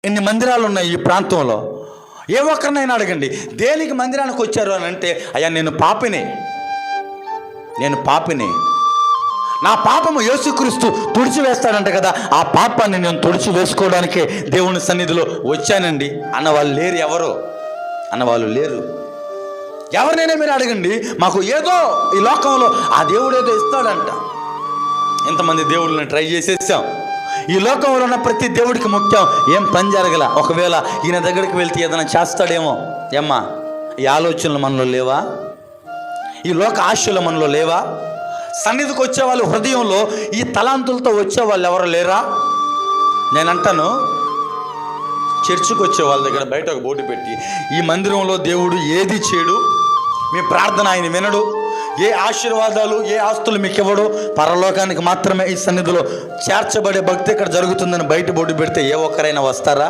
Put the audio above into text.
ఇన్ని మందిరాలు ఉన్నాయి ఈ ప్రాంతంలో. ఏ ఒక్కరినైనా అడగండి, దేనికి మందిరానికి వచ్చారు అని అంటే, అయ్యా నేను పాపిని, నా పాపము యేసుక్రీస్తు తుడిచివేస్తాడంట కదా, ఆ పాపాన్ని నేను తుడిచి వేసుకోవడానికే దేవుని సన్నిధిలో వచ్చానండి అన్నవాళ్ళు లేరు. అన్నవాళ్ళు లేరు. ఎవరినైనా మీరు అడగండి, మాకు ఏదో ఈ లోకంలో ఆ దేవుడు ఏదో ఇస్తాడంట. ఇంతమంది దేవుళ్ళని ట్రై చేసేసాం. ఈ లోకంలో ఉన్న ప్రతి దేవుడికి ముఖ్యం, ఏం పని జరగల. ఒకవేళ ఈయన దగ్గరికి వెళ్తే ఏదైనా చేస్తాడేమో. ఏమ్మా, ఈ ఆలోచనలు మనలో లేవా? ఈ లోక ఆశలు మనలో లేవా? సన్నిధికి వచ్చేవాళ్ళు హృదయంలో ఈ తలాంతులతో వచ్చేవాళ్ళు ఎవరు లేరా? నేను అంటాను, చర్చికి వచ్చే వాళ్ళ దగ్గర బయట ఒక బోర్డు పెట్టి, ఈ మందిరంలో దేవుడు ఏది చేయడు, మీ ప్రార్థన ఆయన వినడు, ఏ ఆశీర్వాదాలు ఏ ఆస్తులు మీకు ఇవ్వడు, పరలోకానికి మాత్రమే ఈ సన్నిధిలో చేర్చబడే భక్తి ఇక్కడ జరుగుతుందని బయట బోర్డు పెడితే ఏ ఒక్కరైనా వస్తారా?